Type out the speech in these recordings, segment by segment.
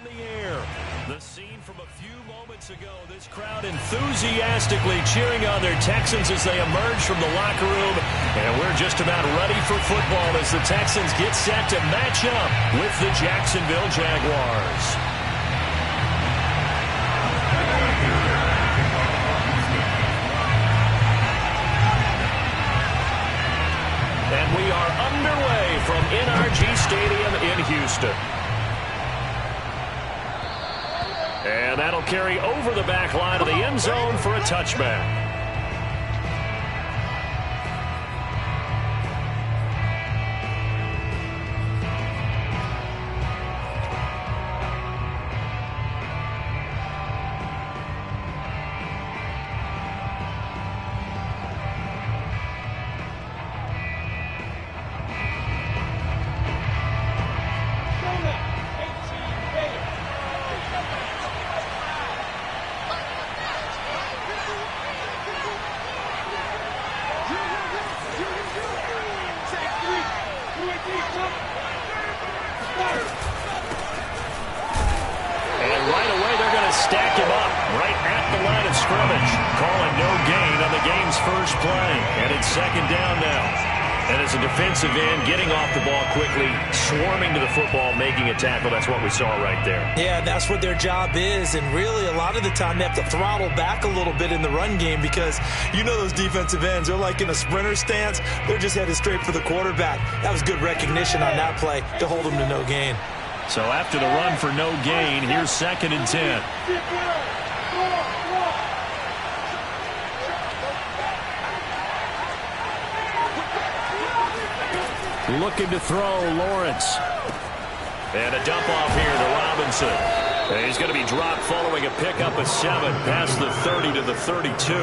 on the air. The scene from a few moments ago. This crowd enthusiastically cheering on their Texans as they emerge from the locker room. And we're just about ready for football as the Texans get set to match up with the Jacksonville Jaguars. And we are underway from NRG Stadium in Houston. And that'll carry over the back line of the end zone for a touchback. Stack him up right at the line of scrimmage. Calling no gain on the game's first play. And it's second down now. And as a defensive end, getting off the ball quickly, swarming to the football, making a tackle. That's what we saw right there. Yeah, that's what their job is. And really, a lot of the time, they have to throttle back a little bit in the run game because you know those defensive ends, they're like in a sprinter stance. They're just headed straight for the quarterback. That was good recognition on that play to hold them to no gain. So after the run for no gain, here's 2nd and 10. Looking to throw, Lawrence. And a dump off here to Robinson. And he's going to be dropped following a pickup of 7 past the 30 to the 32.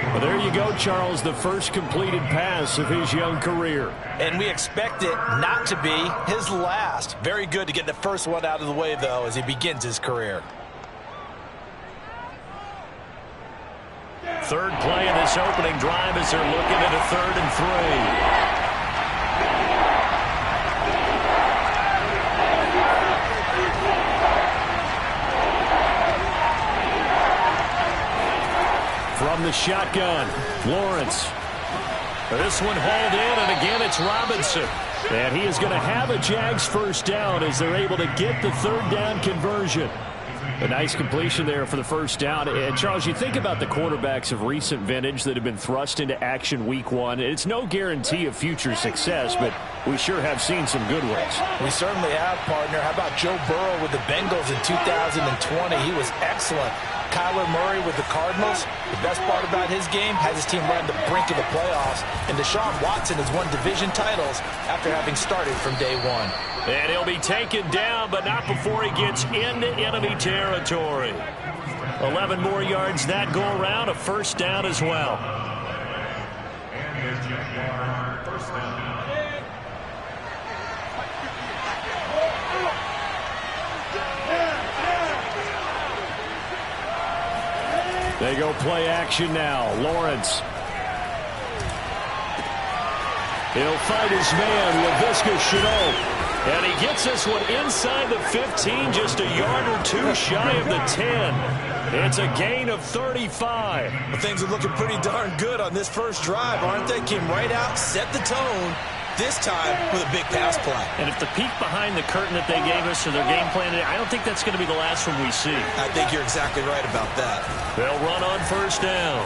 Well, there you go, Charles, the first completed pass of his young career. And we expect it not to be his last. Very good to get the first one out of the way, though, as he begins his career. Third play of this opening drive as they're looking at a 3rd and 3. From the shotgun, Lawrence. This one hauled in, and again it's Robinson. And he is going to have a Jags first down as they're able to get the 3rd down conversion. A nice completion there for the first down. And, Charles, you think about the quarterbacks of recent vintage that have been thrust into action week 1. It's no guarantee of future success, but we sure have seen some good ones. We certainly have, partner. How about Joe Burrow with the Bengals in 2020? He was excellent. Kyler Murray with the Cardinals. The best part about his game has his team right on the brink of the playoffs. And Deshaun Watson has won division titles after having started from day 1. And he'll be taken down, but not before he gets into enemy territory. 11 more yards that go around, a first down as well. They go play action now. Lawrence. He'll fight his man, Laviska Shenault. And he gets this one inside the 15, just a yard or 2 shy of the 10. It's a gain of 35. Well, things are looking pretty darn good on this first drive, aren't they? Came right out, set the tone, this time with a big pass play. And if the peek behind the curtain that they gave us or their game plan, I don't think that's going to be the last one we see. I think you're exactly right about that. They'll run on first down.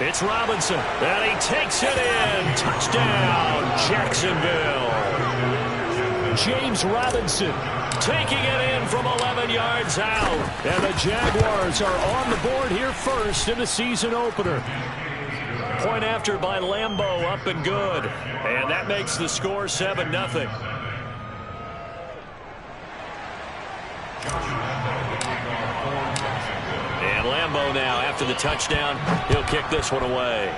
It's Robinson, and he takes it in. Touchdown, Jacksonville. James Robinson taking it in from 11 yards out. And the Jaguars are on the board here first in the season opener. Point after by Lambeau, up and good. And that makes the score 7-0. And Lambeau now, after the touchdown, he'll kick this one away.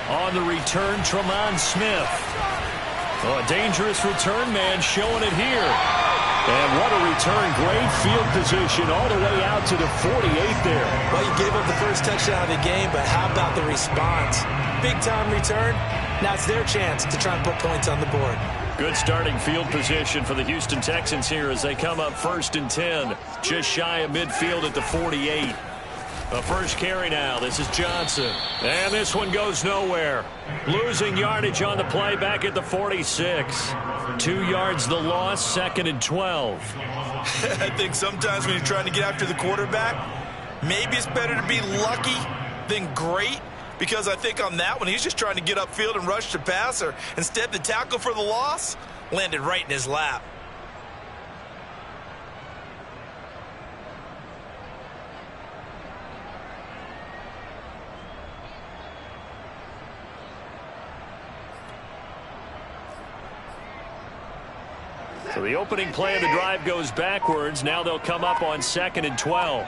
On the return, Tremont Smith. Oh, a dangerous return man showing it here. And what a return. Great field position all the way out to the 48 there. Well, you gave up the first touchdown of the game, but how about the response? Big-time return. Now it's their chance to try and put points on the board. Good starting field position for the Houston Texans here as they come up 1st and 10. Just shy of midfield at the 48. A first carry now. This is Johnson. And this one goes nowhere. Losing yardage on the play back at the 46. 2 yards the loss, 2nd and 12. I think sometimes when you're trying to get after the quarterback, maybe it's better to be lucky than great. Because I think on that one, he's just trying to get upfield and rush the passer. Instead, the tackle for the loss landed right in his lap. So the opening play of the drive goes backwards. Now they'll come up on 2nd and 12.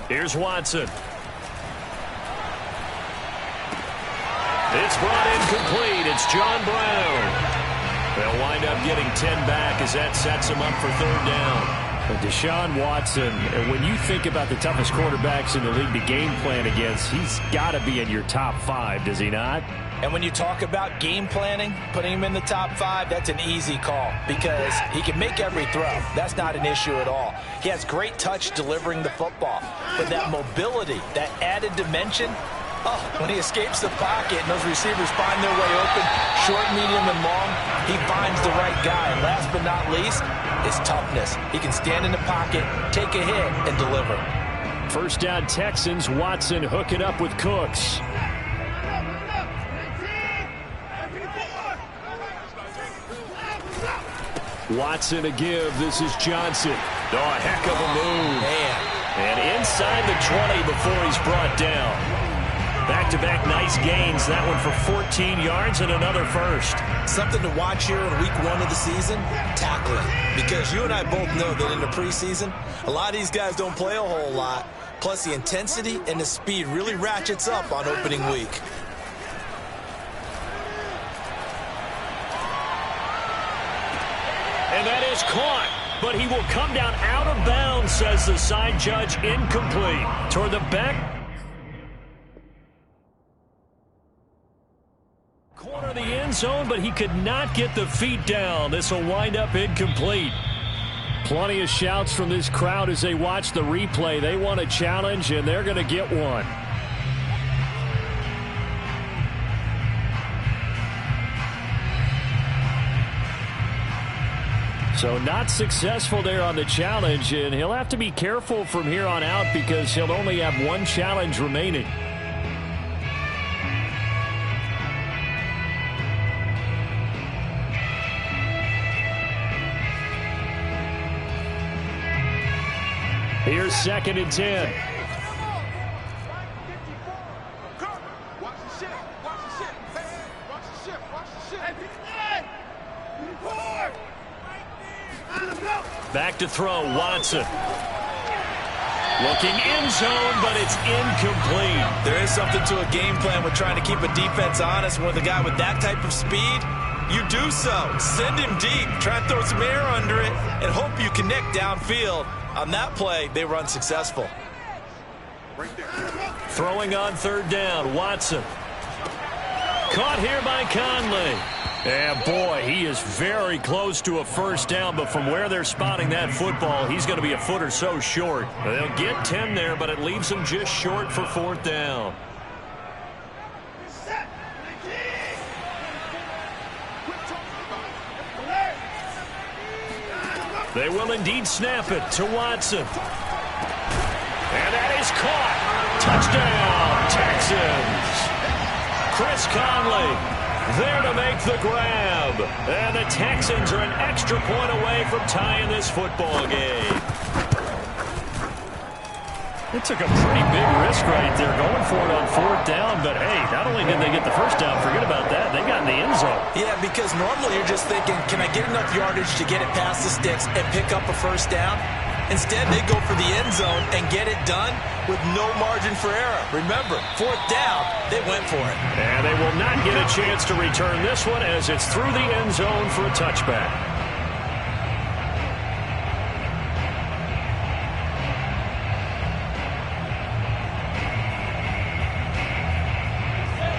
Here's Watson. It's brought in complete. It's John Brown. They'll wind up getting 10 back as that sets them up for 3rd down. Deshaun Watson, when you think about the toughest quarterbacks in the league to game plan against, he's got to be in your top 5, does he not? And when you talk about game planning, putting him in the top 5, that's an easy call because he can make every throw. That's not an issue at all. He has great touch delivering the football. But that mobility, that added dimension, when he escapes the pocket and those receivers find their way open, short, medium, and long, he finds the right guy. And last but not least, his toughness. He can stand in the pocket, take a hit, and deliver. First down Texans. Watson hook it up with Cooks. Watson a give. This is Johnson. Oh, a heck of a move. Man. And inside the 20 before he's brought down. Back-to-back nice gains. That one for 14 yards and another first. Something to watch here in week 1 of the season, tackling. Because you and I both know that in the preseason, a lot of these guys don't play a whole lot. Plus the intensity and the speed really ratchets up on opening week. And that is caught, but he will come down out of bounds, says the side judge. Incomplete. Toward the back corner of the end zone, but he could not get the feet down. This will wind up incomplete. Plenty of shouts from this crowd as they watch the replay. They want a challenge, and they're going to get one. So not successful there on the challenge, and he'll have to be careful from here on out because he'll only have 1 challenge remaining. Here's 2nd and 10. Back to throw, Watson. Looking end zone, but it's incomplete. There is something to a game plan with trying to keep a defense honest. With a guy with that type of speed, you do so. Send him deep, try and throw some air under it, and hope you connect downfield. On that play, they were unsuccessful. Throwing on 3rd down, Watson. Caught here by Conley. And boy, he is very close to a first down, but from where they're spotting that football, he's going to be a foot or so short. They'll get 10 there, but it leaves them just short for 4th down. They will indeed snap it to Watson. And that is caught. Touchdown, Texans. Chris Conley there to make the grab. And the Texans are an extra point away from tying this football game. It took a pretty big risk right there going for it on 4th down. But, hey, not only did they get the first down, forget about that, they got in the end zone. Yeah, because normally you're just thinking, can I get enough yardage to get it past the sticks and pick up a first down? Instead, they go for the end zone and get it done with no margin for error. Remember, 4th down, they went for it. And they will not get a chance to return this one as it's through the end zone for a touchback.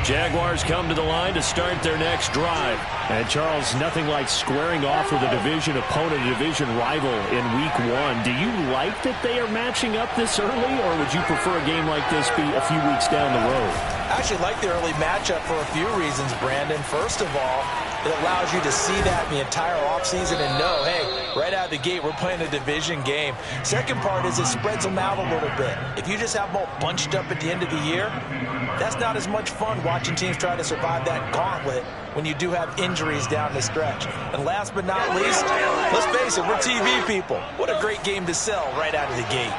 Jaguars come to the line to start their next drive. And, Charles, nothing like squaring off with a division opponent, a division rival in Week 1. Do you like that they are matching up this early, or would you prefer a game like this be a few weeks down the road? I actually like the early matchup for a few reasons, Brandon. First of all, it allows you to see that the entire offseason and know, hey, right out of the gate, we're playing a division game. Second part is it spreads them out a little bit. If you just have them all bunched up at the end of the year, that's not as much fun watching teams try to survive that gauntlet when you do have injuries down the stretch. And last but not least, let's face it, we're TV people. What a great game to sell right out of the gate.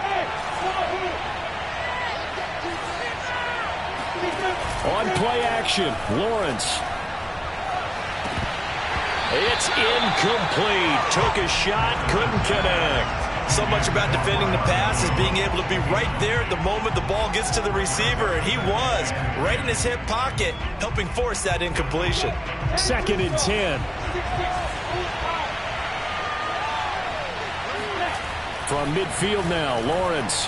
On play action, Lawrence. It's incomplete. Took a shot, couldn't connect. So much about defending the pass is being able to be right there at the moment the ball gets to the receiver, and he was right in his hip pocket, helping force that incompletion. 2nd and 10. From midfield now, Lawrence.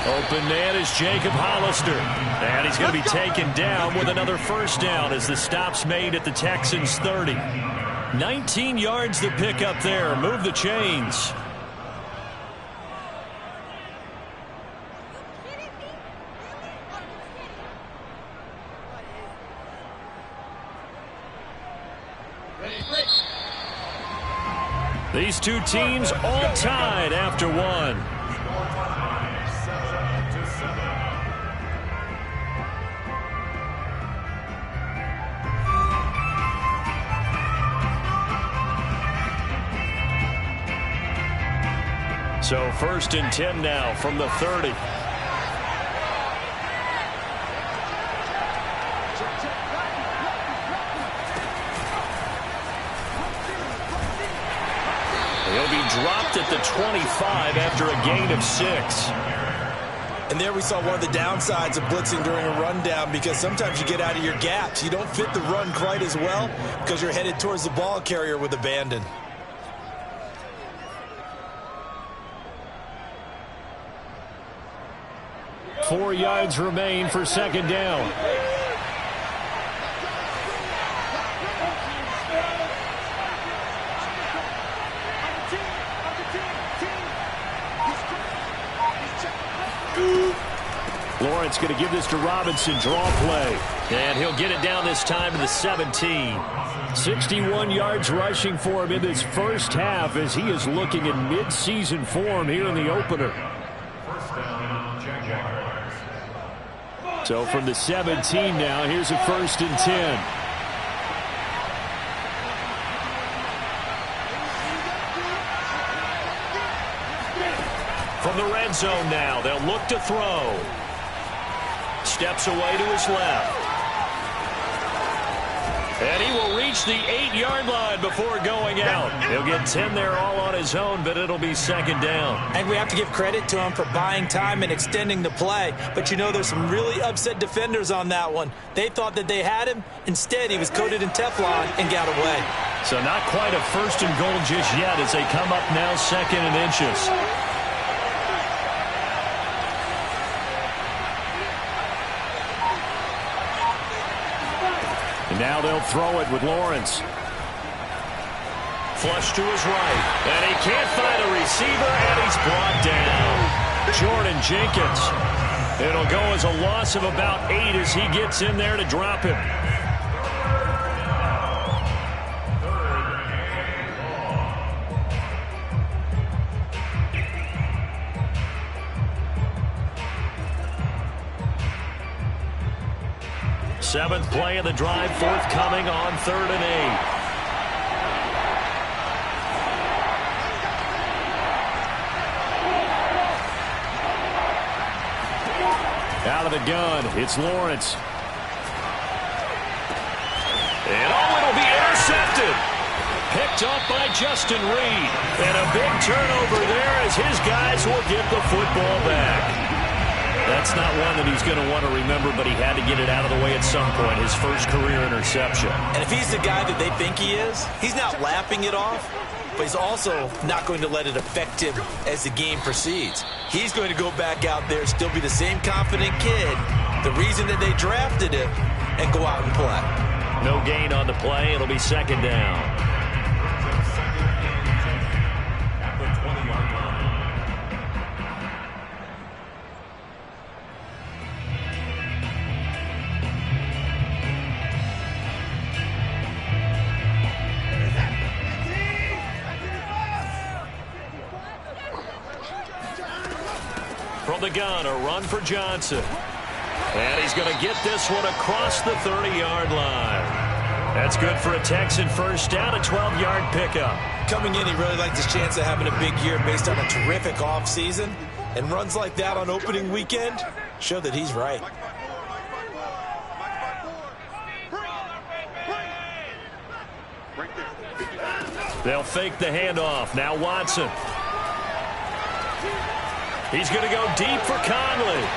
Open man is Jacob Hollister. And he's going to be taken down with another first down as the stop's made at the Texans' 30. 19 yards to pick up there. Move the chains. These two teams all tied after one. So 1st and 10 now from the 30. He'll be dropped at the 25 after a gain of 6. And there we saw one of the downsides of blitzing during a rundown, because sometimes you get out of your gaps. You don't fit the run quite as well because you're headed towards the ball carrier with abandon. Four yards remain for 2nd down. Lawrence going to give this to Robinson. Draw play. And he'll get it down this time to the 17. 61 yards rushing for him in this first half as he is looking in mid-season form here in the opener. So from the 17 now, here's a 1st and 10. From the red zone now, they'll look to throw. Steps away to his left. And he will reach the 8-yard line before going out. He'll get 10 there all on his own, but it'll be 2nd down. And we have to give credit to him for buying time and extending the play. But you know, there's some really upset defenders on that one. They thought that they had him. Instead, he was coated in Teflon and got away. So not quite a 1st and goal just yet as they come up now 2nd and inches. Now they'll throw it with Lawrence. Flush to his right. And he can't find a receiver, and he's brought down. Jordan Jenkins. It'll go as a loss of about 8 as he gets in there to drop him. Seventh play of the drive, forthcoming on 3rd and 8. Out of the gun, it's Lawrence. And it'll be intercepted. Picked up by Justin Reed. And a big turnover there as his guys will get the football back. That's not one that he's going to want to remember, but he had to get it out of the way at some point, his first career interception. And if he's the guy that they think he is, he's not laughing it off, but he's also not going to let it affect him as the game proceeds. He's going to go back out there, still be the same confident kid, the reason that they drafted him, and go out and play. No gain on the play. It'll be second down. From the gun, a run for Johnson. And he's going to get this one across the 30-yard line. That's good for a Texan first down, a 12-yard pickup. Coming in, he really liked his chance of having a big year based on a terrific offseason. And runs like that on opening weekend show that he's right. They'll fake the handoff. Now Watson. He's going to go deep for Conley.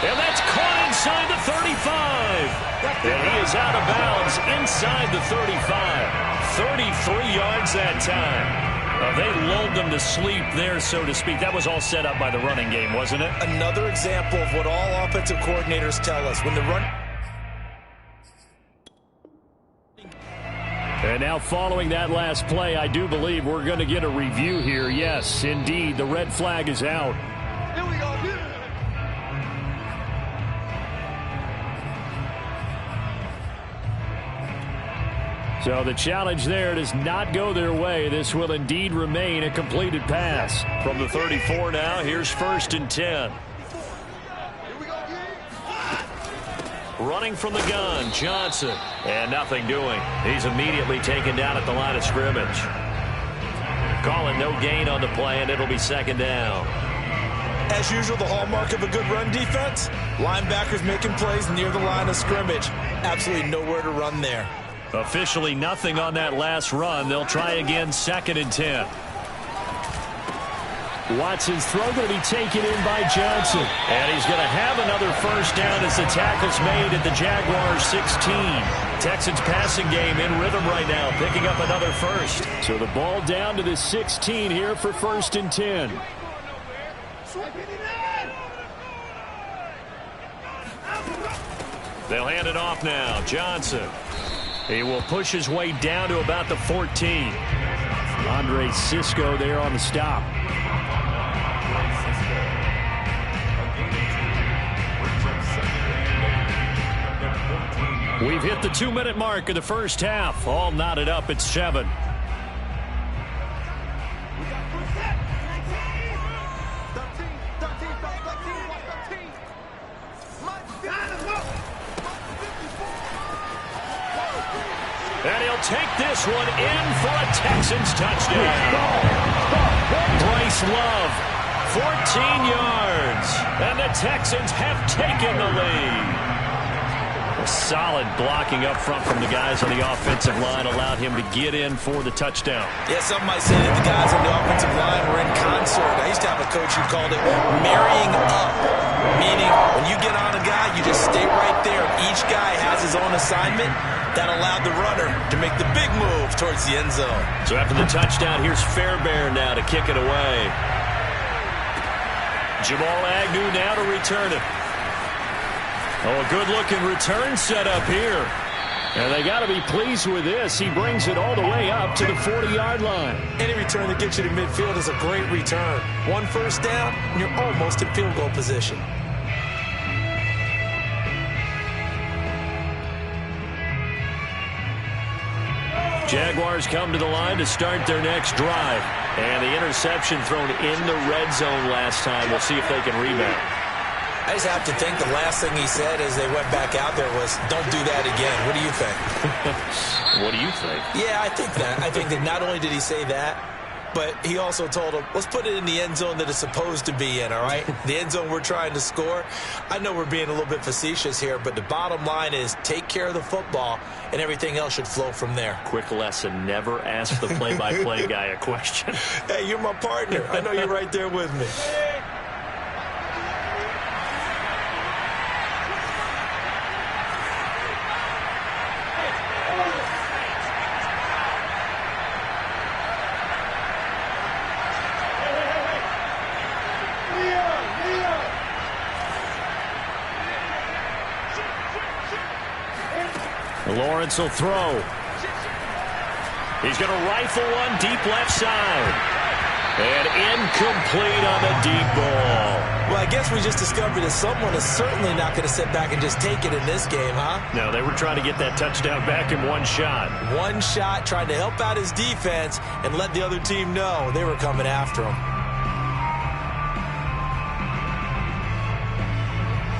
And that's caught inside the 35. And he is out of bounds inside the 35. 33 yards that time. They lulled them to sleep there, so to speak. That was all set up by the running game, wasn't it? Another example of what all offensive coordinators tell us. When the run... And now following that last play, I do believe we're going to get a review here. Yes, indeed, the red flag is out. Here we go. So the challenge there does not go their way. This will indeed remain a completed pass. From the 34 now, here's 1st and 10. Running from the gun, Johnson. And nothing doing. He's immediately taken down at the line of scrimmage. Calling no gain on the play, and it'll be second down. As usual, the hallmark of a good run defense, linebackers making plays near the line of scrimmage. Absolutely nowhere to run there. Officially nothing on that last run. They'll try again, 2nd and 10. Watson's throw going to be taken in by Johnson. And he's going to have another first down as the tackle's made at the Jaguars 16. Texans passing game in rhythm right now, picking up another first. So the ball down to the 16 here for 1st and 10. They'll hand it off now. Johnson. He will push his way down to about the 14. Andre Cisco there on the stop. We've hit the 2-minute mark of the first half. All knotted up at 7. And he'll take this one in for a Texans touchdown. Bryce Love, 14 yards. And the Texans have taken the lead. A solid blocking up front from the guys on the offensive line allowed him to get in for the touchdown. Yeah, some might say that the guys on the offensive line were in concert. I used to have a coach who called it marrying up, meaning when you get on a guy, you just stay right there. Each guy has his own assignment. That allowed the runner to make the big move towards the end zone. So after the touchdown, here's Fairbairn now to kick it away. Jamal Agnew now to return it. Oh, a good-looking return set up here. And they got to be pleased with this. He brings it all the way up to the 40-yard line. Any return that gets you to midfield is a great return. One first down, and you're almost in field goal position. Jaguars come to the line to start their next drive. And the interception thrown in the red zone last time. We'll see if they can rebound. I just have to think the last thing he said as they went back out there was, don't do that again. What do you think? What do you think? Yeah, I think that. I think that not only did he say that, but he also told him, let's put it in the end zone that it's supposed to be in, all right? The end zone we're trying to score. I know we're being a little bit facetious here, but the bottom line is take care of the football, and everything else should flow from there. Quick lesson, never ask the play-by-play guy a question. Hey, you're my partner. I know you're right there with me. Lawrence will throw. He's going to rifle one deep left side. And incomplete on the deep ball. Well, I guess we just discovered that someone is certainly not going to sit back and just take it in this game, huh? No, they were trying to get that touchdown back in one shot. One shot, trying to help out his defense and let the other team know they were coming after him.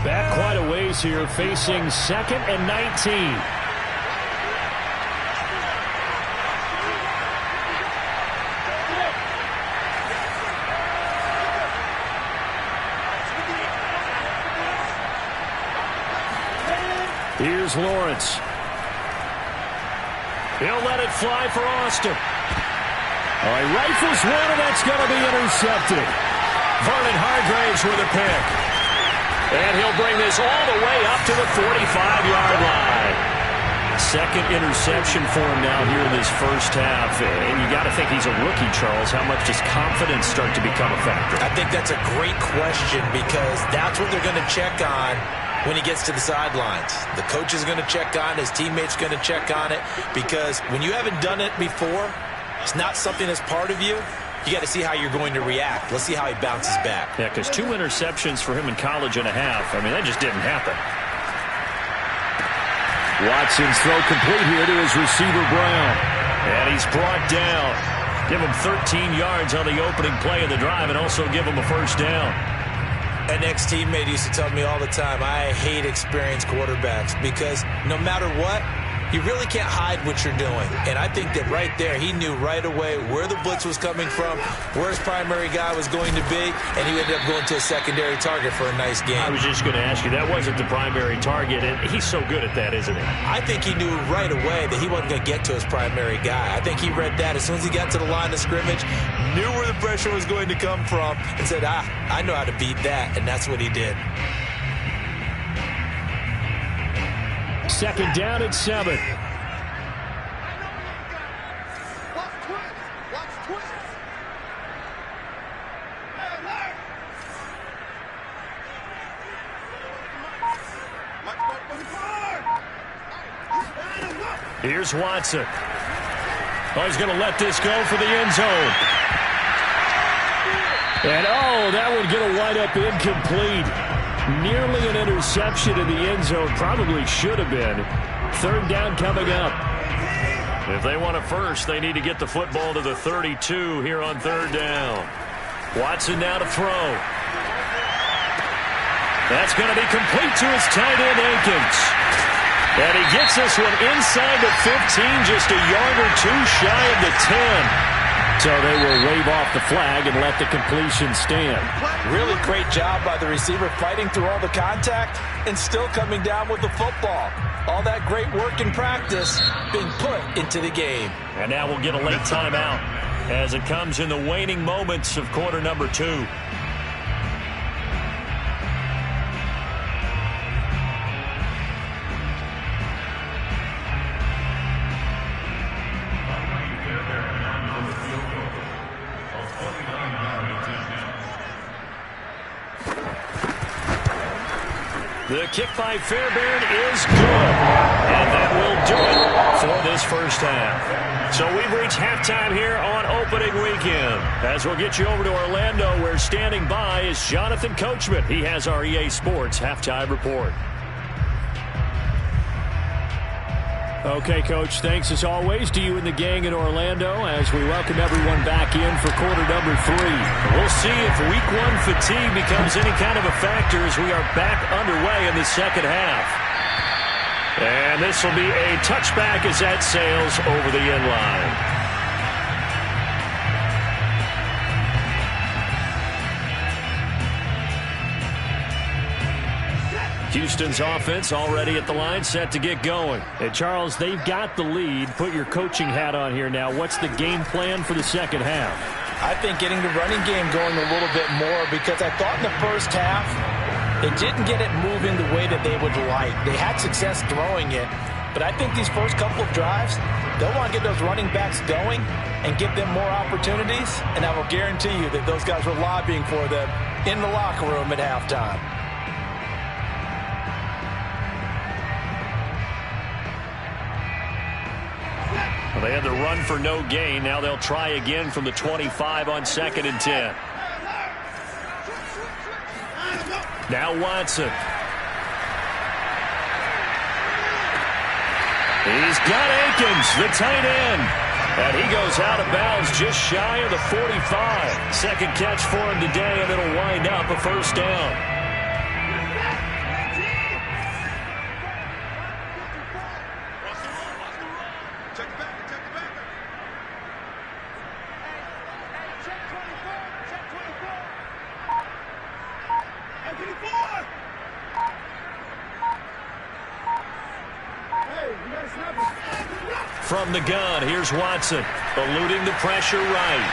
Back quite a ways here, facing 2nd and 19. Here's Lawrence. He'll let it fly for Austin. All right, rifles one, and that's going to be intercepted. Vernon Hargraves with a pick. And he'll bring this all the way up to the 45-yard line. Second interception for him now here in this first half. And you got to think he's a rookie, Charles. How much does confidence start to become a factor? I think that's a great question because that's what they're going to check on when he gets to the sidelines. The coach is going to check on it. His teammates going to check on it. Because when you haven't done it before, it's not something that's part of you. You got to see how you're going to react. Let's see how he bounces back. Yeah, because 2 interceptions for him in college and a half. I mean, that just didn't happen. Watson's throw complete here to his receiver, Brown. And he's brought down. Give him 13 yards on the opening play of the drive and also give him a first down. An ex-teammate used to tell me all the time, I hate experienced quarterbacks because no matter what, you really can't hide what you're doing. And I think that right there, he knew right away where the blitz was coming from, where his primary guy was going to be, and he ended up going to a secondary target for a nice game. I was just going to ask you, that wasn't the primary target, and he's so good at that, isn't he? I think he knew right away that he wasn't going to get to his primary guy. I think he read that as soon as he got to the line of scrimmage, knew where the pressure was going to come from, and said, I know how to beat that, and that's what he did. Second down at 7. Here's Watson. Oh, he's going to let this go for the end zone. And, that would get a wide-up incomplete. Nearly an interception in the end zone. Probably should have been. Third down coming up. If they want a first, they need to get the football to the 32 here on third down. Watson now to throw. That's going to be complete to his tight end, Akins. And he gets this one inside the 15, just a yard or two shy of the 10. So they will wave off the flag and let the completion stand. Really great job by the receiver fighting through all the contact and still coming down with the football. All that great work in practice being put into the game. And now we'll get a late timeout as it comes in the waning moments of quarter number 2. The kick by Fairbairn is good. And that will do it for this first half. So we've reached halftime here on opening weekend. As we'll get you over to Orlando, where standing by is Jonathan Coachman. He has our EA Sports halftime report. Okay, Coach, thanks as always to you and the gang in Orlando as we welcome everyone back in for quarter number 3. We'll see if week 1 fatigue becomes any kind of a factor as we are back underway in the second half. And this will be a touchback as that sails over the end line. Houston's offense already at the line, set to get going. And Charles, they've got the lead. Put your coaching hat on here now. What's the game plan for the second half? I think getting the running game going a little bit more because I thought in the first half they didn't get it moving the way that they would like. They had success throwing it, but I think these first couple of drives, they'll want to get those running backs going and give them more opportunities, and I will guarantee you that those guys were lobbying for them in the locker room at halftime. Well, they had the run for no gain. Now they'll try again from the 25 on 2nd and 10. Now Watson. He's got Akins, the tight end. And he goes out of bounds just shy of the 45. Second catch for him today, and it'll wind up a first down. From the gun, here's Watson, eluding the pressure right.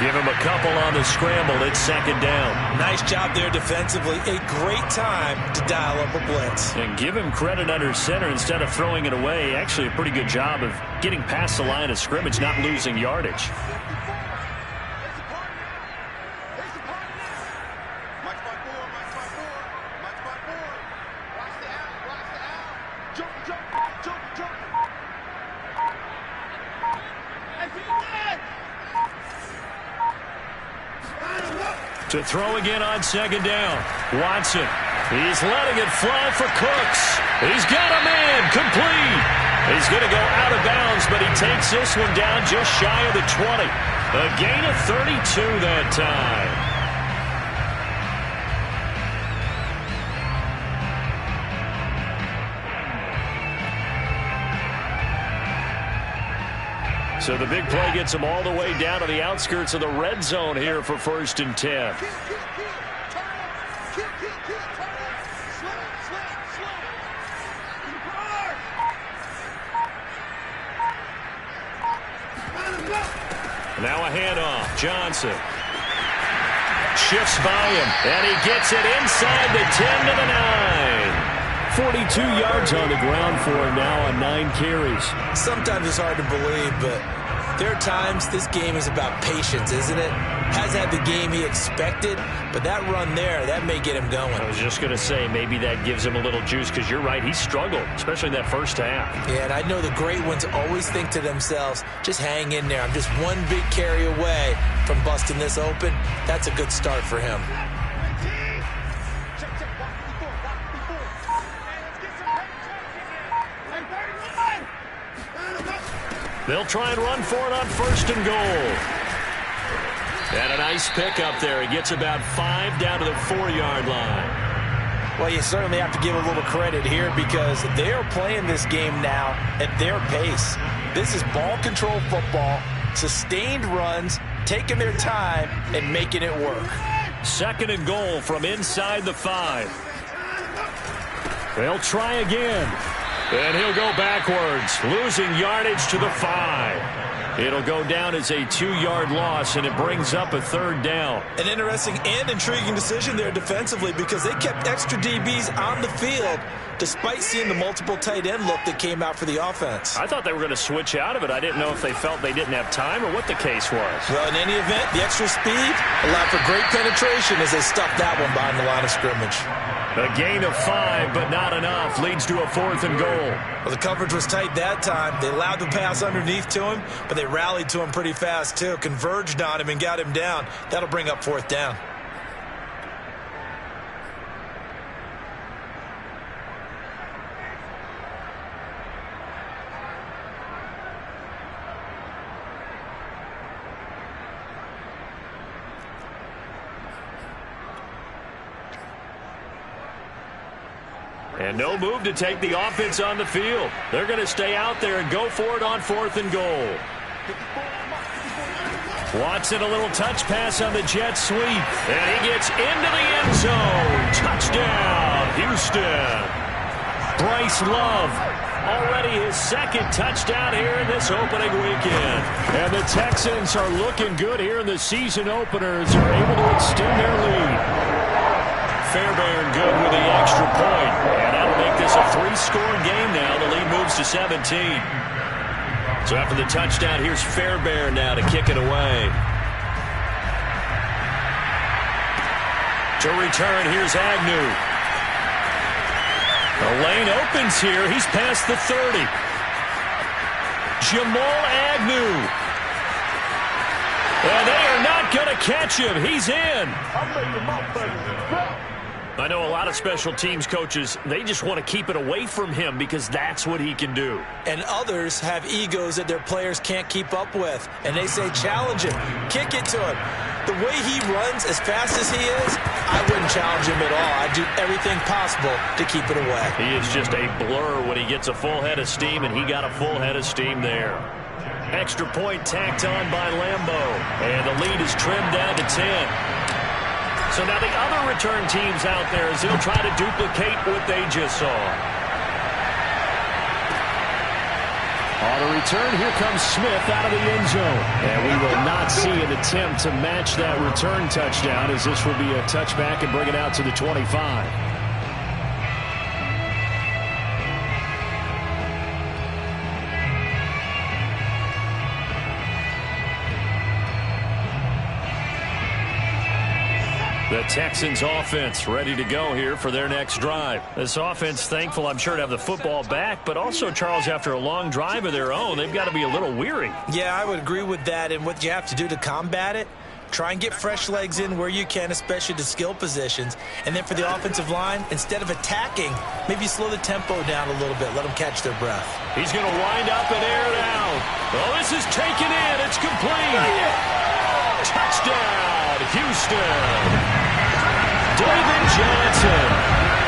Give him a couple on the scramble. It's 2nd down. Nice job there defensively. A great time to dial up a blitz. And give him credit under center instead of throwing it away. Actually, a pretty good job of getting past the line of scrimmage, not losing yardage. To throw again on 2nd down. Watson. He's letting it fly for Cooks. He's got a man complete. He's going to go out of bounds, but he takes this one down just shy of the 20. A gain of 32 that time. So the big play gets him all the way down to the outskirts of the red zone here for 1st and 10. Now a handoff. Johnson shifts by him, and he gets it inside the 10 to the 9. 42 yards on the ground for him now on 9 carries. Sometimes it's hard to believe, but there are times this game is about patience, isn't it? Has had the game he expected, but that run there, that may get him going. I was just going to say, maybe that gives him a little juice, because you're right, he struggled, especially in that first half. Yeah, and I know the great ones always think to themselves, just hang in there. I'm just one big carry away from busting this open. That's a good start for him. They'll try and run for it on 1st and goal. And a nice pickup there. He gets about 5 down to the 4-yard line. Well, you certainly have to give a little credit here because they are playing this game now at their pace. This is ball control football, sustained runs, taking their time and making it work. 2nd and goal from inside the 5. They'll try again. And he'll go backwards, losing yardage to the 5. It'll go down as a 2-yard loss, and it brings up a 3rd down. An interesting and intriguing decision there defensively because they kept extra DBs on the field despite seeing the multiple tight end look that came out for the offense. I thought they were going to switch out of it. I didn't know if they felt they didn't have time or what the case was. Well, in any event, the extra speed allowed for great penetration as they stuffed that one behind the line of scrimmage. A gain of 5, but not enough. Leads to a 4th and goal. Well, the coverage was tight that time. They allowed the pass underneath to him, but they rallied to him pretty fast, too. Converged on him and got him down. That'll bring up 4th down. And no move to take the offense on the field. They're going to stay out there and go for it on 4th and goal. Watson, a little touch pass on the jet sweep. And he gets into the end zone. Touchdown, Houston. Bryce Love, already his 2nd touchdown here in this opening weekend. And the Texans are looking good here in the season opener as they're able to extend their lead. Fairbairn good with the extra point. And that'll make this a 3-score game now. The lead moves to 17. So after the touchdown, here's Fairbairn now to kick it away. To return, here's Agnew. The lane opens here. He's past the 30. Jamal Agnew. And they are not going to catch him. He's in. I know a lot of special teams coaches, they just want to keep it away from him because that's what he can do. And others have egos that their players can't keep up with. And they say, challenge him. Kick it to him. The way he runs as fast as he is, I wouldn't challenge him at all. I'd do everything possible to keep it away. He is just a blur when he gets a full head of steam, and he got a full head of steam there. Extra point tacked on by Lambeau. And the lead is trimmed down to 10. So now the other return teams out there as they'll try to duplicate what they just saw. On the return, here comes Smith out of the end zone. And we will not see an attempt to match that return touchdown as this will be a touchback and bring it out to the 25. The Texans offense ready to go here for their next drive. This offense thankful, I'm sure, to have the football back, but also, Charles, after a long drive of their own, they've got to be a little weary. Yeah, I would agree with that, and what you have to do to combat it, try and get fresh legs in where you can, especially to skill positions. And then for the offensive line, instead of attacking, maybe slow the tempo down a little bit, let them catch their breath. He's going to wind up and air it out. Oh, this is taken in. It's complete. Touchdown, Houston. David Johnson,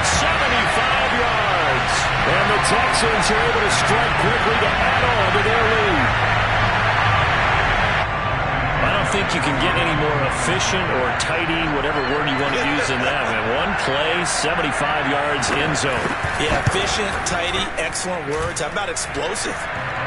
75 yards. And the Texans are able to strike quickly to add on to their lead. I don't think you can get any more efficient or tidy, whatever word you want to use in that, man. One play, 75 yards, end zone. Yeah, efficient, tidy, excellent words. How about explosive?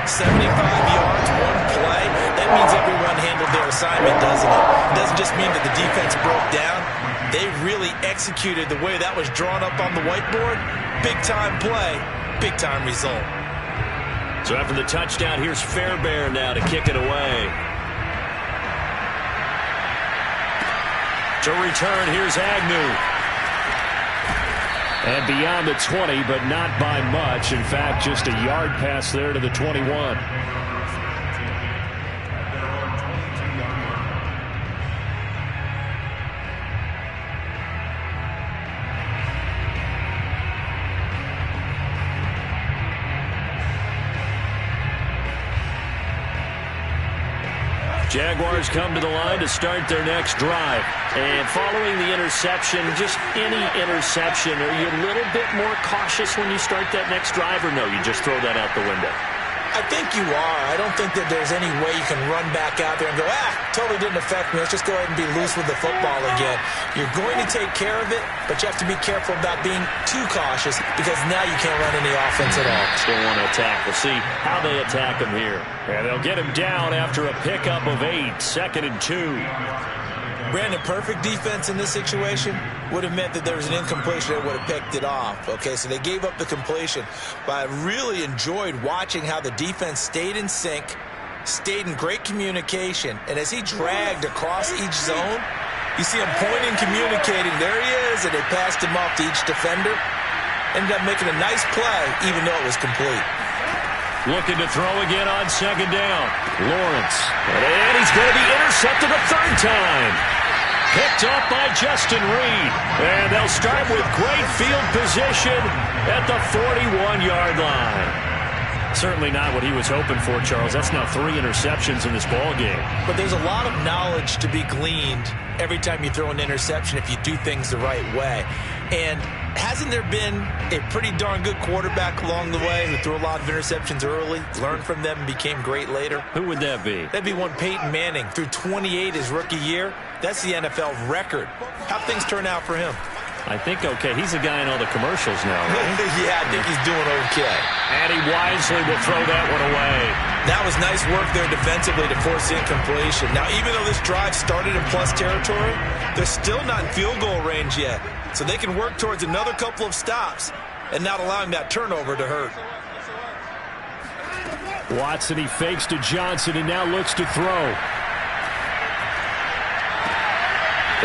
75 yards, one play. That means everyone handled their assignment, doesn't it? It doesn't just mean that the defense broke down. They really executed the way that was drawn up on the whiteboard. Big-time play, big-time result. So after the touchdown, here's Fairbairn now to kick it away. To return, here's Agnew. And beyond the 20, but not by much. In fact, just a yard pass there to the 21. Jaguars come to the line to start their next drive. And following the interception, just any interception, are you a little bit more cautious when you start that next drive, or no, you just throw that out the window? I think you are. I don't think that there's any way you can run back out there and go, totally didn't affect me. Let's just go ahead and be loose with the football again. You're going to take care of it, but you have to be careful about being too cautious because now you can't run any offense at all. Still want to attack. We'll see how they attack him here. And they'll get him down after a pickup of 8, 2nd and 2. Brandon, perfect defense in this situation would have meant that there was an incompletion that would have picked it off. Okay, so they gave up the completion. But I really enjoyed watching how the defense stayed in sync, stayed in great communication. And as he dragged across each zone, you see him pointing, communicating. There he is, and they passed him off to each defender. Ended up making a nice play, even though it was complete. Looking to throw again on 2nd down. Lawrence. And he's going to be intercepted a 3rd time. Picked off by Justin Reed. And they'll start with great field position at the 41-yard line. Certainly not what he was hoping for, Charles. That's now 3 interceptions in this ballgame. But there's a lot of knowledge to be gleaned every time you throw an interception if you do things the right way. And hasn't there been a pretty darn good quarterback along the way who threw a lot of interceptions early, learned from them, and became great later? Who would that be? That'd be one Peyton Manning. Threw 28 his rookie year. That's the NFL record. How'd things turn out for him? I think okay. He's a guy in all the commercials now, right? Yeah, I think he's doing okay. And he wisely will throw that one away. That was nice work there defensively to force the incompletion. Now, even though this drive started in plus territory, they're still not in field goal range yet. So they can work towards another couple of stops and not allowing that turnover to hurt. Watson, he fakes to Johnson and now looks to throw.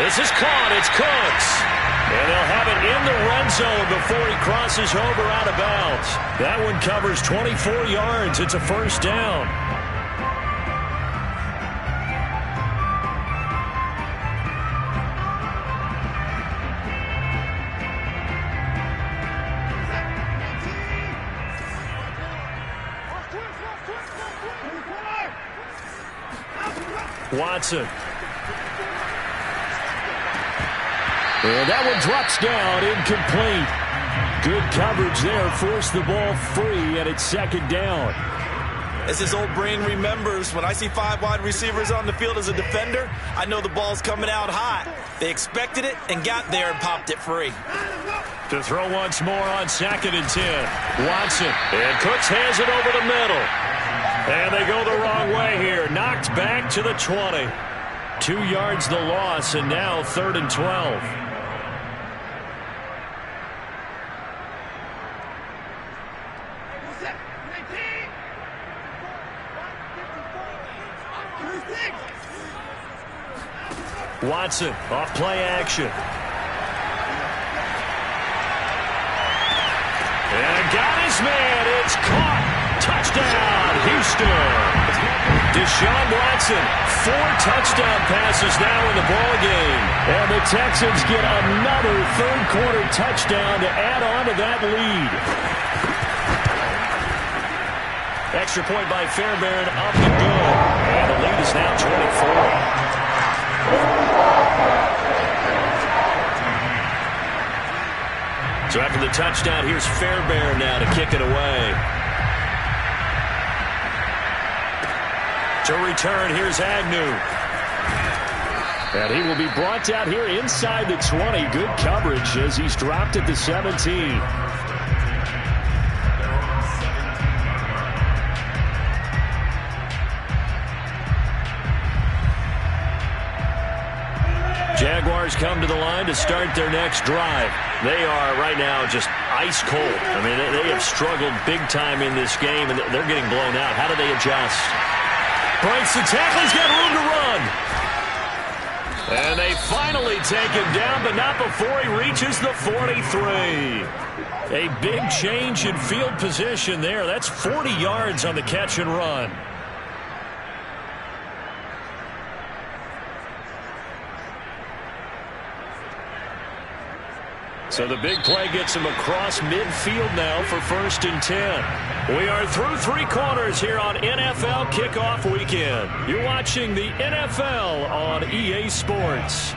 This is caught. It's Cooks. And they'll have it in the red zone before he crosses over out of bounds. That one covers 24 yards. It's a first down. Watson. And that one drops down, incomplete. Good coverage there, forced the ball free, and it's second down. As his old brain remembers, when I see 5 wide receivers on the field as a defender, I know the ball's coming out hot. They expected it and got there and popped it free. To throw once more on 2nd and 10. Watson. And Cooks hands it over the middle. And they go the wrong way here. Knocked back to the 20. 2 yards the loss, and now 3rd and 12. Watson off play action. And got his man. It's caught. Touchdown, Houston. Deshaun Watson, 4 touchdown passes now in the ball game. And the Texans get another third-quarter touchdown to add on to that lead. Extra point by Fairbairn, up and good. And the lead is now 24. So after the touchdown, here's Fairbairn now to kick it away. To return, here's Agnew. And he will be brought down here inside the 20. Good coverage as he's dropped at the 17. Jaguars come to the line to start their next drive. They are right now just ice cold. I mean, they have struggled big time in this game, and they're getting blown out. How do they adjust? Breaks the tackle. He's got room to run. And they finally take him down, but not before he reaches the 43. A big change in field position there. That's 40 yards on the catch and run. So the big play gets him across midfield now for 1st and 10. We are through 3 quarters here on NFL Kickoff Weekend. You're watching the NFL on EA Sports.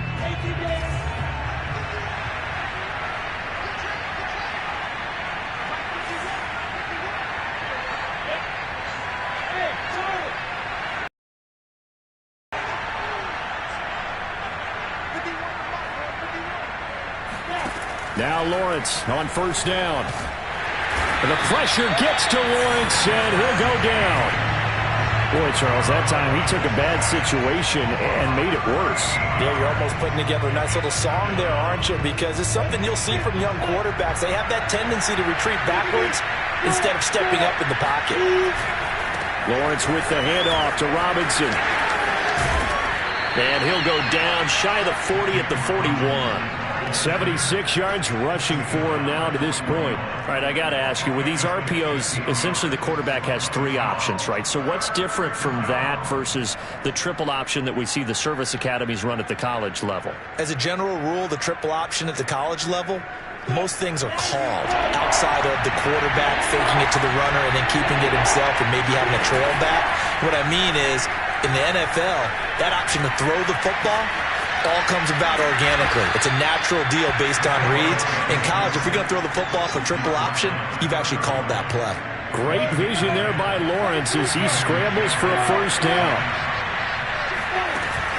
Now Lawrence on 1st down. And the pressure gets to Lawrence, and he'll go down. Boy, Charles, that time he took a bad situation and made it worse. Yeah, you're almost putting together a nice little song there, aren't you? Because it's something you'll see from young quarterbacks. They have that tendency to retreat backwards instead of stepping up in the pocket. Lawrence with the handoff to Robinson. And he'll go down shy of the 40 at the 41. 76 yards rushing for him now to this point. All right, I got to ask you, with these RPOs, essentially the quarterback has 3 options, right? So what's different from that versus the triple option that we see the service academies run at the college level? As a general rule, the triple option at the college level, most things are called outside of the quarterback faking it to the runner and then keeping it himself and maybe having a trail back. What I mean is, in the NFL, that option to throw the football all comes about organically. It's a natural deal based on reads. In college, if you're going to throw the football for triple option, you've actually called that play. Great vision there by Lawrence as he scrambles for a 1st down.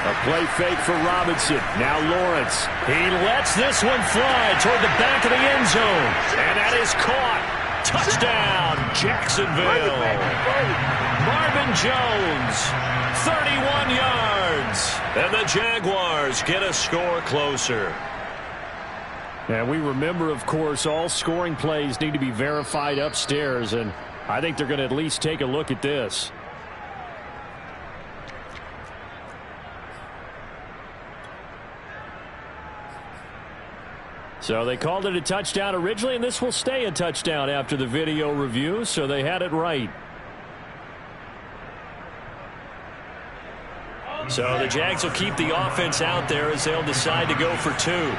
A play fake for Robinson. Now Lawrence. He lets this one fly toward the back of the end zone. And that is caught. Touchdown, Jacksonville. Marvin Jones, 31 yards. And the Jaguars get a score closer. And we remember, of course, all scoring plays need to be verified upstairs. And I think they're going to at least take a look at this. So they called it a touchdown originally, and this will stay a touchdown after the video review, so they had it right. So the Jags will keep the offense out there as they'll decide to go for 2.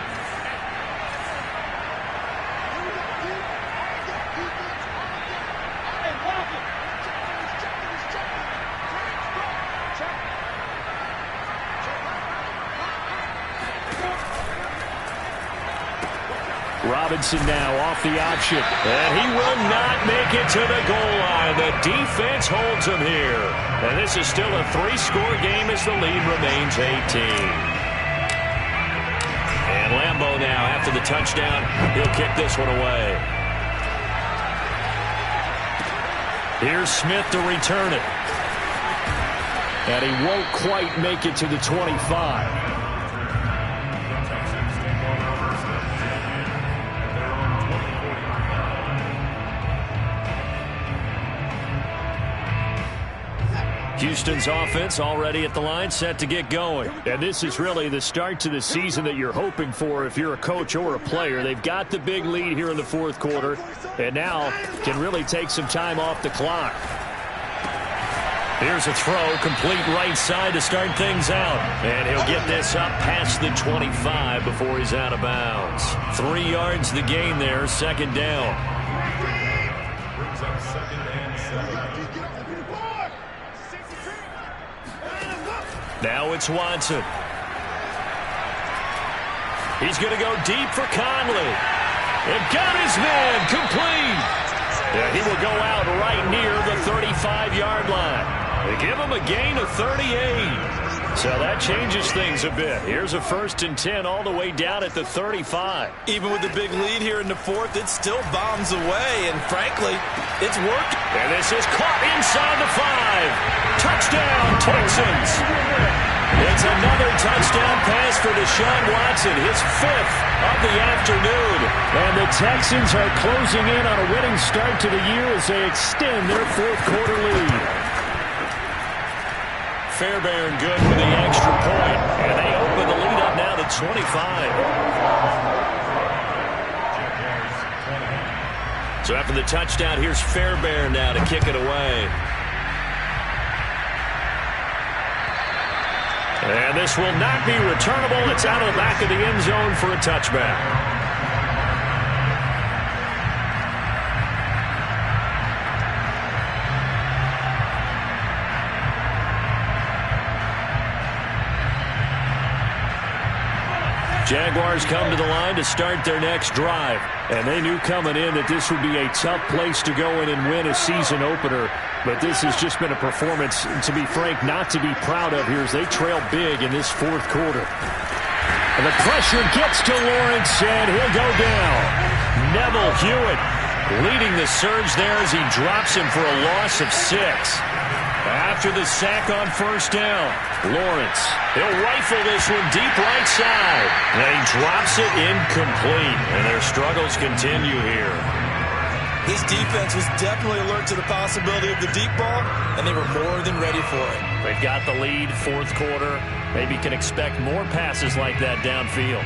Robinson now off the option, and he will not make it to the goal line. The defense holds him here. And this is still a 3-score game as the lead remains 18. And Lambeau now, after the touchdown, he'll kick this one away. Here's Smith to return it. And he won't quite make it to the 25. Houston's offense already at the line, set to get going. And this is really the start to the season that you're hoping for if you're a coach or a player. They've got the big lead here in the fourth quarter, and now can really take some time off the clock. Here's a throw, complete right side to start things out. And he'll get this up past the 25 before he's out of bounds. 3 yards the gain there, second down. Now it's Watson. He's going to go deep for Conley. And got his man complete. Yeah, he will go out right near the 35-yard line. They give him a gain of 38. So that changes things a bit. Here's a 1st and 10 all the way down at the 35. Even with the big lead here in the fourth, it still bombs away, and frankly, it's worked. And this is caught inside the 5. Touchdown, Texans. It's another touchdown pass for Deshaun Watson, his 5th of the afternoon. And the Texans are closing in on a winning start to the year as they extend their fourth quarter lead. Fairbairn good with the extra point, and they open the lead up now to 25. So after the touchdown, here's Fairbairn now to kick it away. And this will not be returnable. It's out of the back of the end zone for a touchback. Jaguars come to the line to start their next drive. And they knew coming in that this would be a tough place to go in and win a season opener. But this has just been a performance, to be frank, not to be proud of here as they trail big in this fourth quarter. And the pressure gets to Lawrence, and he'll go down. Neville Hewitt leading the surge there as he drops him for a loss of 6. After the sack on first down, Lawrence, he'll rifle this one deep right side. And he drops it incomplete, and their struggles continue here. This defense was definitely alert to the possibility of the deep ball, and they were more than ready for it. They've got the lead, fourth quarter. Maybe can expect more passes like that downfield.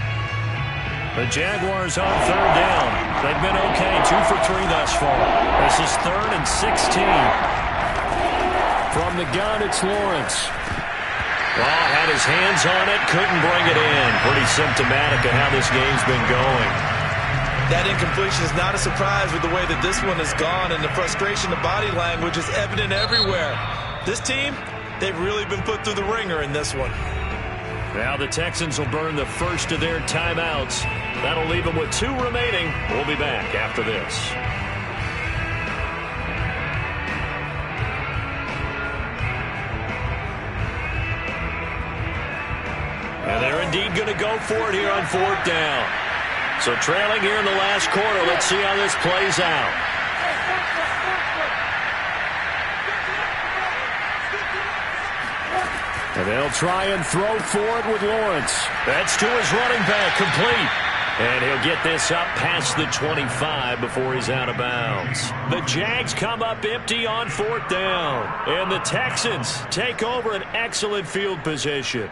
The Jaguars on third down. They've been okay, 2 for 3 thus far. This is 3rd and 16. From the gun, it's Lawrence. Well, had his hands on it, couldn't bring it in. Pretty symptomatic of how this game's been going. That incompletion is not a surprise with the way that this one has gone, and the frustration, the body language is evident everywhere. This team, they've really been put through the ringer in this one. Now the Texans will burn the first of their timeouts. That'll leave them with 2 remaining. We'll be back after this. And they're indeed going to go for it here on 4th down. So trailing here in the last quarter, let's see how this plays out. And they'll try and throw for it with Lawrence. That's to his running back, complete. And he'll get this up past the 25 before he's out of bounds. The Jags come up empty on 4th down. And the Texans take over an excellent field position.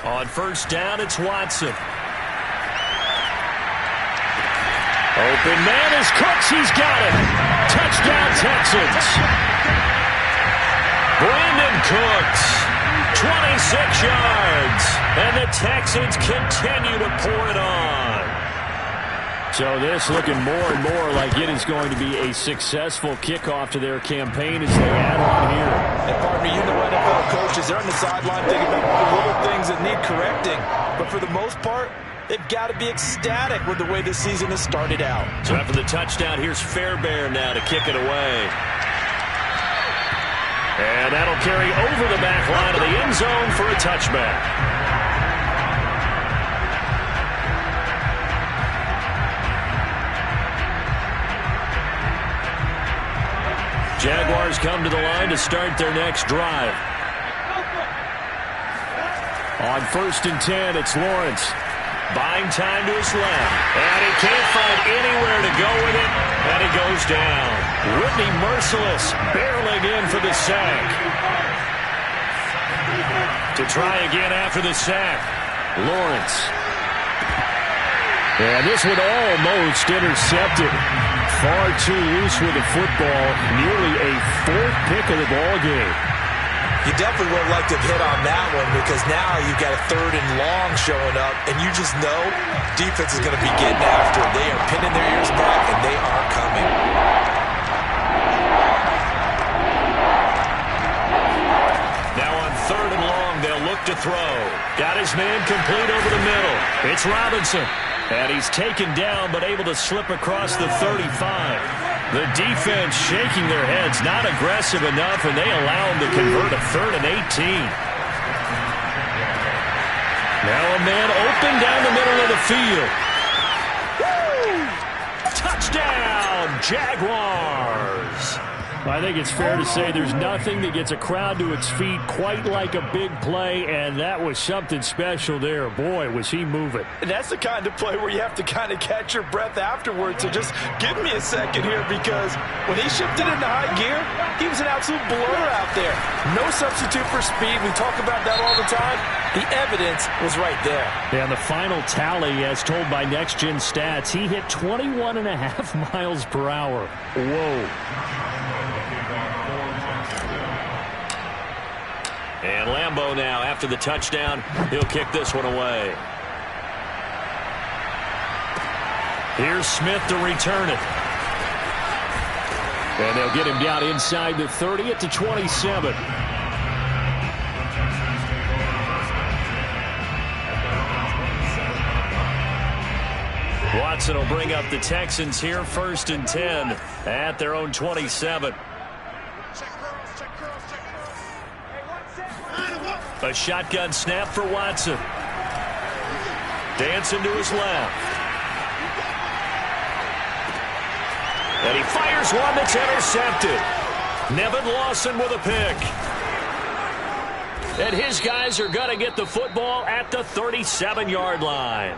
On first down, it's Watson. Open man is Cooks. He's got it. Touchdown, Texans. Brandon Cooks, 26 yards. And the Texans continue to pour it on. So this looking more and more like it is going to be a successful kickoff to their campaign as they add on here. And partner, you know NFL coaches, they're on the sideline thinking about all the little things that need correcting. But for the most part, they've got to be ecstatic with the way this season has started out. So after the touchdown, here's Fairbairn now to kick it away. And that'll carry over the back line of the end zone for a touchback. Jaguars come to the line to start their next drive. On first and 10, it's Lawrence. Buying time to his left. And he can't find anywhere to go with it. And he goes down. Whitney Mercilus barreling in for the sack. To try again after the sack, Lawrence. And this one almost intercepted. Far too loose with the football. Nearly a fourth pick of the ball game. You definitely would have liked to have hit on that one because now you've got a third and long showing up, and you just know defense is going to be getting after it. They are pinning their ears back, and they are coming. Now on third and long, they'll look to throw. Got his man complete over the middle. It's Robinson. And he's taken down, but able to slip across the 35. The defense shaking their heads, not aggressive enough, and they allow him to convert a 3rd and 18. Now a man open down the middle of the field. Woo! Touchdown, Jaguars! I think it's fair to say there's nothing that gets a crowd to its feet quite like a big play, and that was something special there. Boy, was he moving. And that's the kind of play where you have to kind of catch your breath afterwards. So just give me a second here, because when he shifted into high gear, he was an absolute blur out there. No substitute for speed. We talk about that all the time. The evidence was right there. And the final tally, as told by Next Gen Stats, he hit 21.5 miles per hour. Whoa. And Lambeau now, after the touchdown, he'll kick this one away. Here's Smith to return it. And they'll get him down inside the 30 at the 27. Watson will bring up the Texans here, 1st and 10 at their own 27. A shotgun snap for Watson. Dancing to his left. And he fires one that's intercepted. Nevin Lawson with a pick. And his guys are going to get the football at the 37-yard line.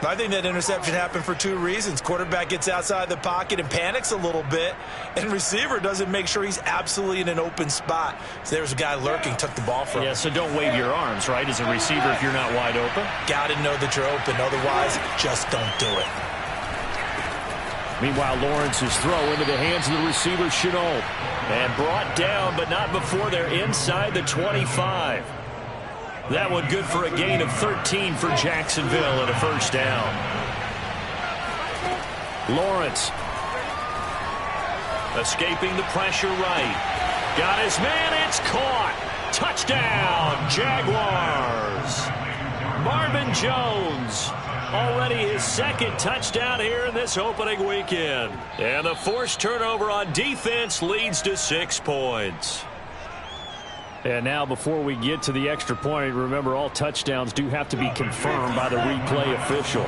I think that interception happened for 2 reasons. Quarterback gets outside the pocket and panics a little bit, and receiver doesn't make sure he's absolutely in an open spot. So there's a guy lurking, took the ball from him. Yeah, so don't wave your arms, right, as a receiver if you're not wide open. Got to know that you're open. Otherwise, just don't do it. Meanwhile, Lawrence's throw into the hands of the receiver, Shenault. And brought down, but not before they're inside the 25. That one good for a gain of 13 for Jacksonville and a 1st down. Lawrence escaping the pressure right. Got his man, it's caught. Touchdown, Jaguars. Marvin Jones, already his 2nd touchdown here in this opening weekend. And the forced turnover on defense leads to 6 points. And now before we get to the extra point, remember all touchdowns do have to be confirmed by the replay official.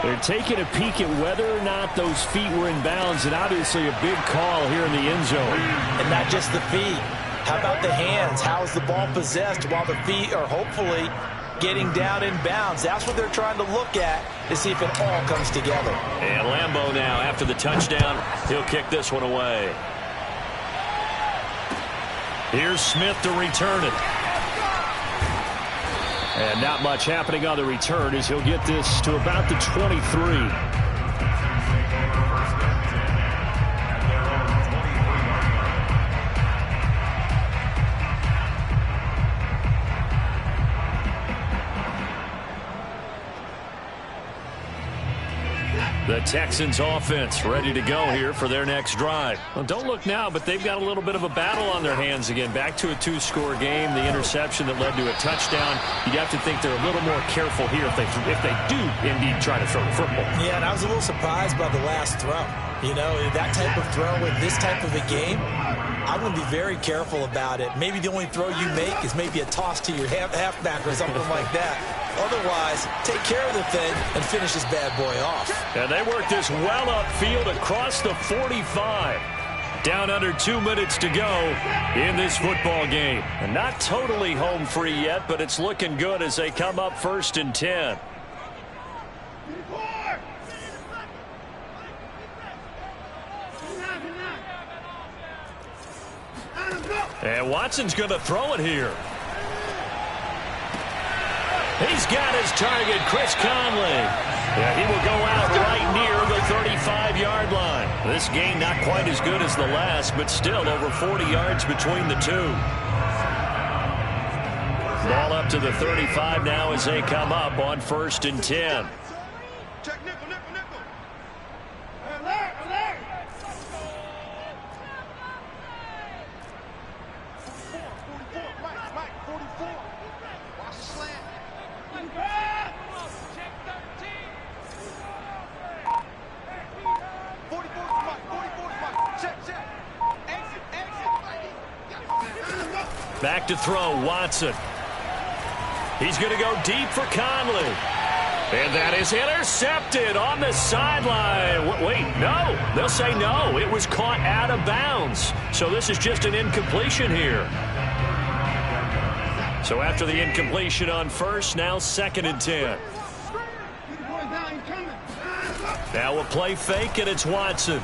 They're taking a peek at whether or not those feet were in bounds, and obviously a big call here in the end zone. And not just the feet. How about the hands? How is the ball possessed while the feet are hopefully getting down in bounds? That's what they're trying to look at to see if it all comes together. And Lambeau now, after the touchdown, he'll kick this one away. Here's Smith to return it. And not much happening on the return as he'll get this to about the 23. The Texans offense ready to go here for their next drive. Well, don't look now, but they've got a little bit of a battle on their hands again. Back to a two-score game. The interception that led to a touchdown. You'd have to think they're a little more careful here if they do indeed try to throw the football. Yeah, and I was a little surprised by the last throw. You know, that type of throw in this type of a game, I'm going to be very careful about it. Maybe the only throw you make is maybe a toss to your halfback or something like that. Otherwise, take care of the thing and finish this bad boy off. And they work this well upfield across the 45. Down under 2 minutes to go in this football game. And not totally home free yet, but it's looking good as they come up 1st and 10. And Watson's going to throw it here. He's got his target, Chris Conley. Yeah, he will go out right near the 35-yard line. This gain not quite as good as the last, but still over 40 yards between the two. Ball up to the 35 now as they come up on 1st and 10. Check nickel, nickel, nickel. Alert. 44, Mike, 44. Watch the slant. Check 13. 44 Mike, 44 Mike. Check. Exit. Back to throw, Watson. He's going to go deep for Conley. And that is intercepted on the sideline. Wait, no. They'll say no. It was caught out of bounds. So this is just an incompletion here. So after the incompletion on first, now 2nd and 10. Now a play fake, and it's Watson.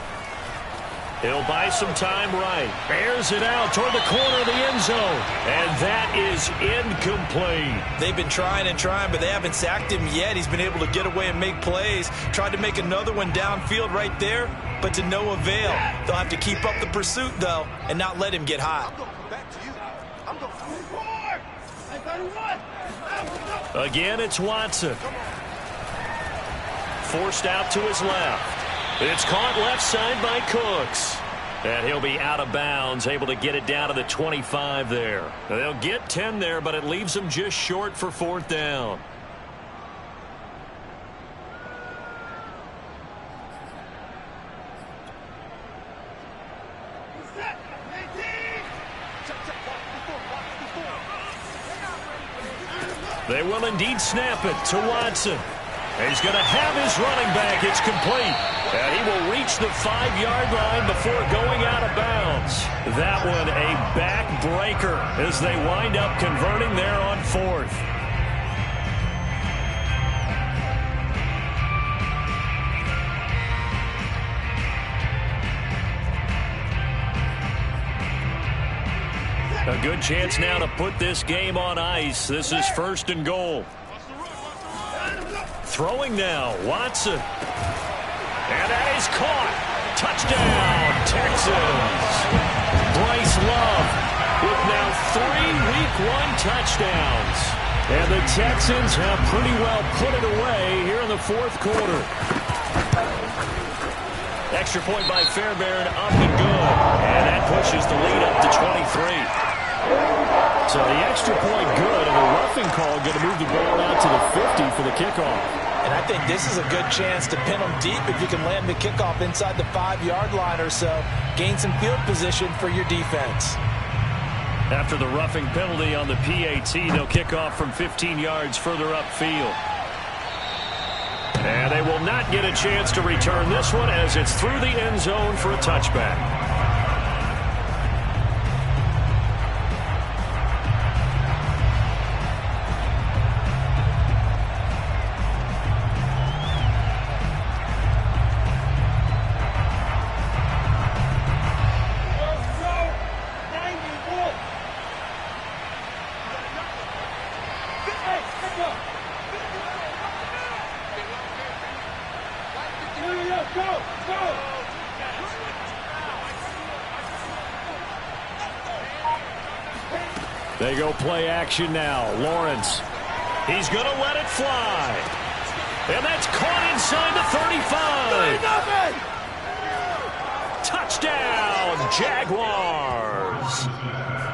He'll buy some time right. Airs it out toward the corner of the end zone. And that is incomplete. They've been trying, but they haven't sacked him yet. He's been able to get away and make plays. Tried to make another one downfield right there, but to no avail. They'll have to keep up the pursuit, though, and not let him get hot. Again, it's Watson. Forced out to his left. It's caught left side by Cooks. And he'll be out of bounds, able to get it down to the 25 there. They'll get 10 there, but it leaves them just short for 4th down. They will indeed snap it to Watson. He's going to have his running back. It's complete. And he will reach the 5-yard line before going out of bounds. That one a backbreaker as they wind up converting there on 4th. A good chance now to put this game on ice. This is 1st and goal. Throwing now, Watson. And that is caught. Touchdown, Texans. Bryce Love with now 3 Week 1 touchdowns. And the Texans have pretty well put it away here in the 4th quarter. Extra point by Fairbairn, up and good. And that pushes the lead up to 23. So the extra point good, and a roughing call going to move the ball out to the 50 for the kickoff. And I think this is a good chance to pin them deep if you can land the kickoff inside the 5-yard line or so. Gain some field position for your defense. After the roughing penalty on the PAT, they'll kick off from 15 yards further upfield. And they will not get a chance to return this one as it's through the end zone for a touchback. They go play action now. Lawrence. He's going to let it fly. And that's caught inside the 35. Touchdown, Jaguars.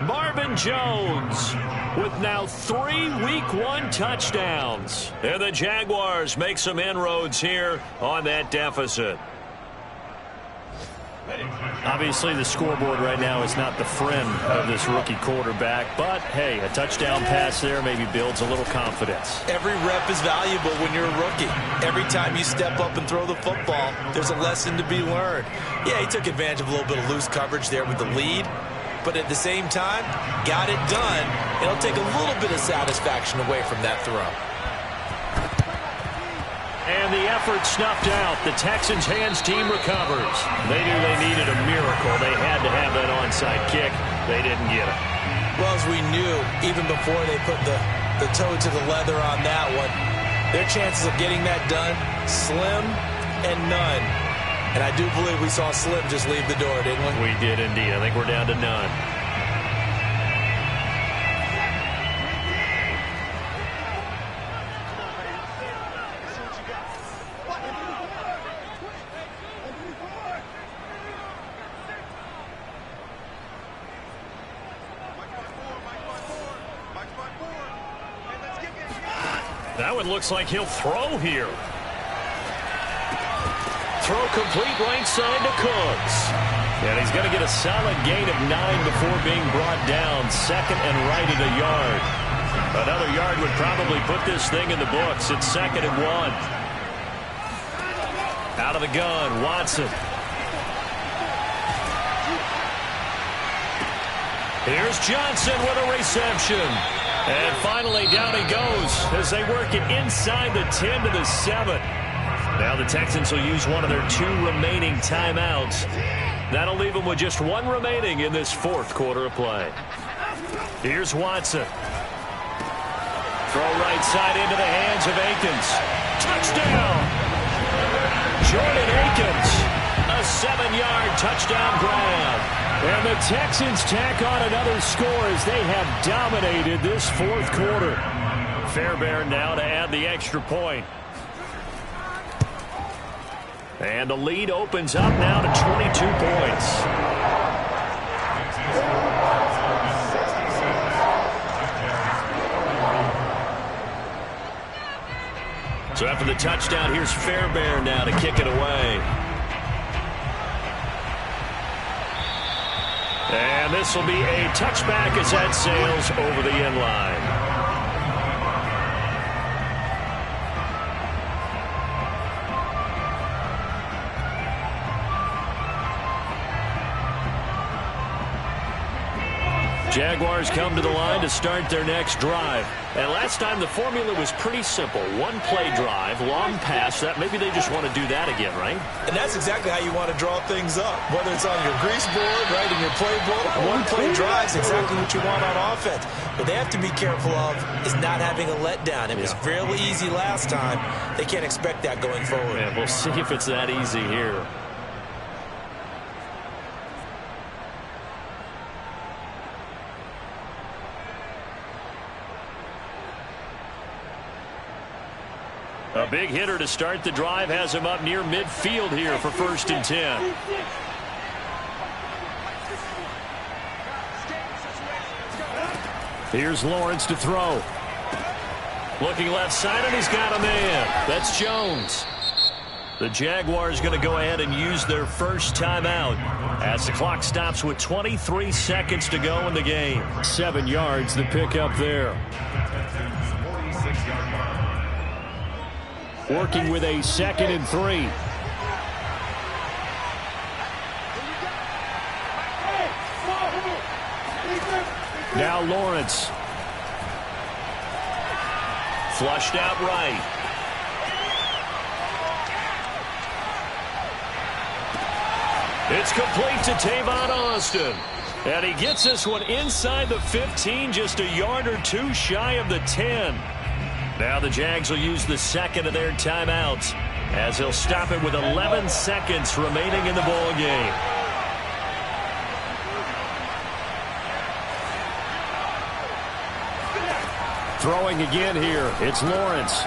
Marvin Jones with now 3 Week 1 touchdowns. And the Jaguars make some inroads here on that deficit. Obviously, the scoreboard right now is not the friend of this rookie quarterback. But, hey, a touchdown pass there maybe builds a little confidence. Every rep is valuable when you're a rookie. Every time you step up and throw the football, there's a lesson to be learned. Yeah, he took advantage of a little bit of loose coverage there with the lead. But at the same time, got it done. It'll take a little bit of satisfaction away from that throw. And the effort snuffed out. The Texans' hands team recovers. They knew they needed a miracle. They had to have that onside kick. They didn't get it. Well, as we knew, even before they put the toe to the leather on that one, their chances of getting that done, slim and none. And I do believe we saw Slim just leave the door, didn't we? We did indeed. I think we're down to none. That one looks like he'll throw here. Throw complete right side to Cooks. And he's going to get a solid gain of 9 before being brought down. Second and right at a yard. Another yard would probably put this thing in the books. It's 2nd and 1. Out of the gun, Watson. Here's Johnson with a reception. And finally, down he goes as they work it inside the 10 to the 7. Now the Texans will use one of their 2 remaining timeouts. That'll leave them with just 1 remaining in this 4th quarter of play. Here's Watson. Throw right side into the hands of Akins. Touchdown! Jordan Akins. A 7-yard touchdown grab. And the Texans tack on another score as they have dominated this 4th quarter. Fairbairn now to add the extra point. And the lead opens up now to 22 points. So after the touchdown, here's Fairbairn now to kick it away. And this will be a touchback as that sails over the end line. Jaguars come to the line to start their next drive. And last time the formula was pretty simple. 1 play drive, long pass. That maybe they just want to do that again, right? And that's exactly how you want to draw things up. Whether it's on your grease board, right, in your playbook, 1 play drive is exactly what you want on offense. What they have to be careful of is not having a letdown. It was fairly easy last time. They can't expect that going forward. Yeah, we'll see if it's that easy here. A big hitter to start the drive has him up near midfield here for 1st and 10. Here's Lawrence to throw. Looking left side, and he's got a man. That's Jones. The Jaguars going to go ahead and use their first timeout as the clock stops with 23 seconds to go in the game. 7 yards the pickup there. Working with a 2nd and 3. Now Lawrence. Flushed out right. It's complete to Tavon Austin. And he gets this one inside the 15, just a yard or 2 shy of the 10. Now the Jags will use the 2nd of their timeouts as he'll stop it with 11 seconds remaining in the ball game. Throwing again here, it's Lawrence.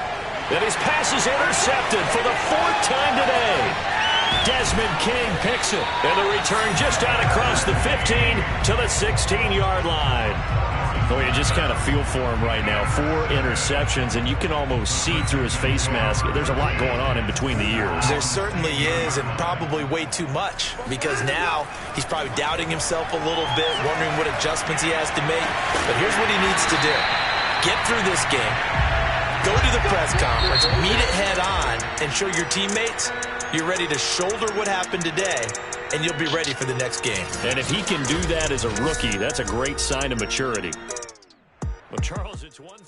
And his pass is intercepted for the 4th time today. Desmond King picks it. And the return just out across the 15 to the 16-yard line. Oh, you just kind of feel for him right now. 4 interceptions, and you can almost see through his face mask. There's a lot going on in between the ears. There certainly is, and probably way too much, because now he's probably doubting himself a little bit, wondering what adjustments he has to make. But here's what he needs to do. Get through this game, go to the press conference, meet it head on, and show your teammates you're ready to shoulder what happened today, and you'll be ready for the next game. And if he can do that as a rookie, that's a great sign of maturity. Well, Charles, it's one thing.